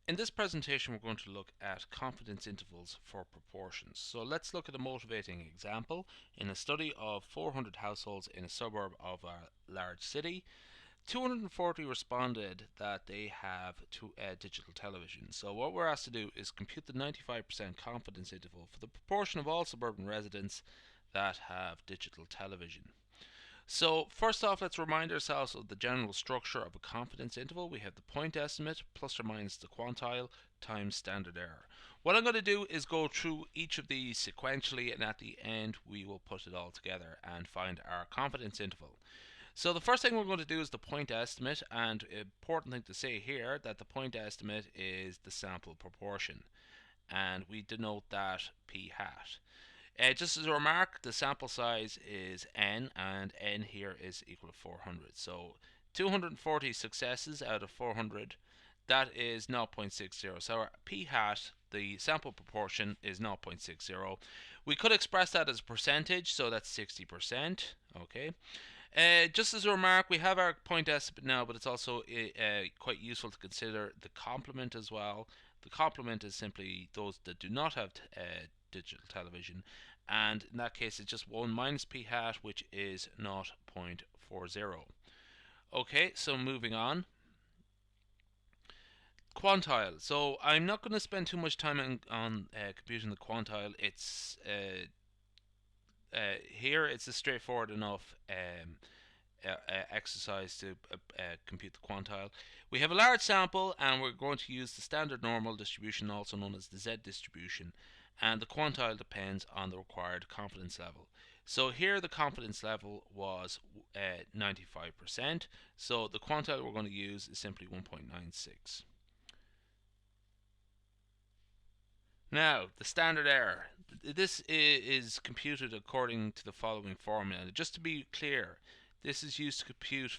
In this presentation, we're going to look at confidence intervals for proportions. So let's look at a motivating example. In a study of 400 households in a suburb of a large city, 240 responded that they have digital television. So what we're asked to do is compute the 95% confidence interval for the proportion of all suburban residents that have digital television. So first off, let's remind ourselves of the general structure of a confidence interval. We have the point estimate plus or minus the quantile times standard error. What I'm going to do is go through each of these sequentially, and at the end we will put it all together and find our confidence interval. So the first thing we're going to do is the point estimate, and important thing to say here that the point estimate is the sample proportion, and we denote that p hat. Just as a remark, the sample size is n, and n here is equal to 400. So 240 successes out of 400, that is 0.60. So our p hat, the sample proportion, is 0.60. We could express that as a percentage, so that's 60%. Okay. Just as a remark, we have our point estimate now, but it's also quite useful to consider the complement as well. The complement is simply those that do not have digital television, and in that case it's just 1 minus p hat, which is 0.40. Okay, so moving on. Quantile. So I'm not going to spend too much time on computing the quantile. It's here it's a straightforward enough exercise to compute the quantile. We have a large sample, and we're going to use the standard normal distribution, also known as the Z distribution, and the quantile depends on the required confidence level. So here the confidence level was 95%, so the quantile we're going to use is simply 1.96. Now, the standard error. This is computed according to the following formula. Just to be clear, this is used to compute.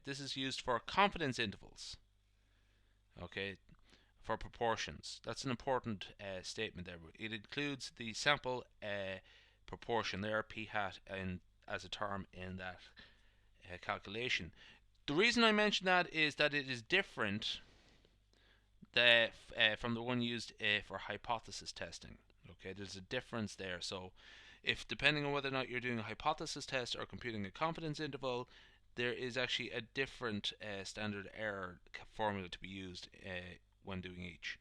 This is used for confidence intervals. Okay, for proportions. That's an important statement there. It includes the sample proportion there, p hat, and as a term in that calculation. The reason I mention that is that it is different from the one used for hypothesis testing. Okay, there's a difference there. So, if depending on whether or not you're doing a hypothesis test or computing a confidence interval, there is actually a different standard error formula to be used when doing each.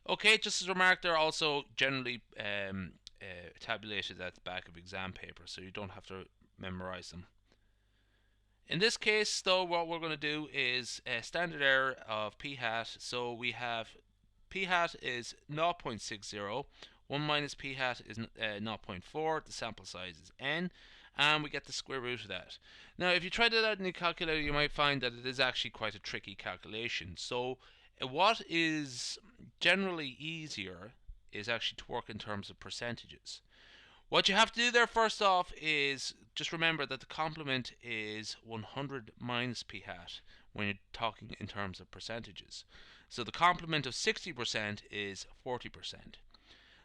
Okay, just as a remark, they're also generally tabulated at the back of exam paper, so you don't have to memorize them. In this case, though, what we're going to do is a standard error of p hat. So we have p hat is 0.60. 1 minus p hat is 0.4. The sample size is n, and we get the square root of that. Now, if you try that out in your calculator, you might find that it is actually quite a tricky calculation. So, what is generally easier is actually to work in terms of percentages. What you have to do there first off is just remember that the complement is 100 minus p hat when you're talking in terms of percentages. So the complement of 60% is 40%.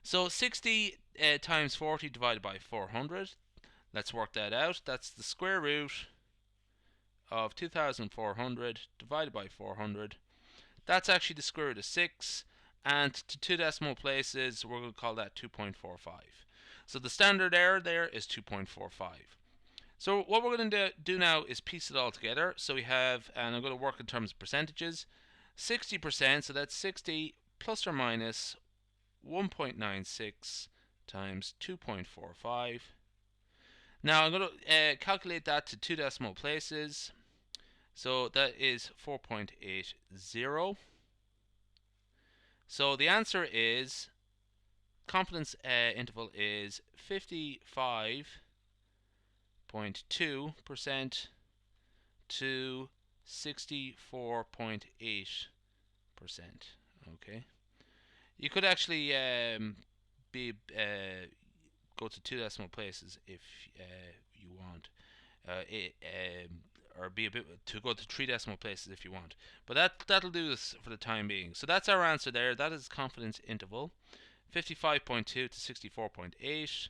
So 60 times 40 divided by 400, let's work that out. That's the square root of 2400 divided by 400. That's actually the square root of 6, and to two decimal places, we're going to call that 2.45. So the standard error there is 2.45. So what we're going to do now is piece it all together. So we have, and I'm going to work in terms of percentages, 60%, so that's 60 plus or minus 1.96 times 2.45. Now I'm going to calculate that to two decimal places. So that is 4.80. So the answer is confidence interval is 55.2% to 64.8%. Okay. You could actually be go to two decimal places if you want. Or be a bit to go to three decimal places if you want. But that'll do this for the time being. So that's our answer there. That is confidence interval, 55.2 to 64.8.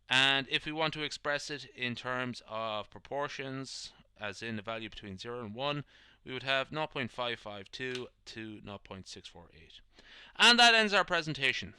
And if we want to express it in terms of proportions, as in the value between 0 and 1, we would have 0.552 to 0.648. And that ends our presentation.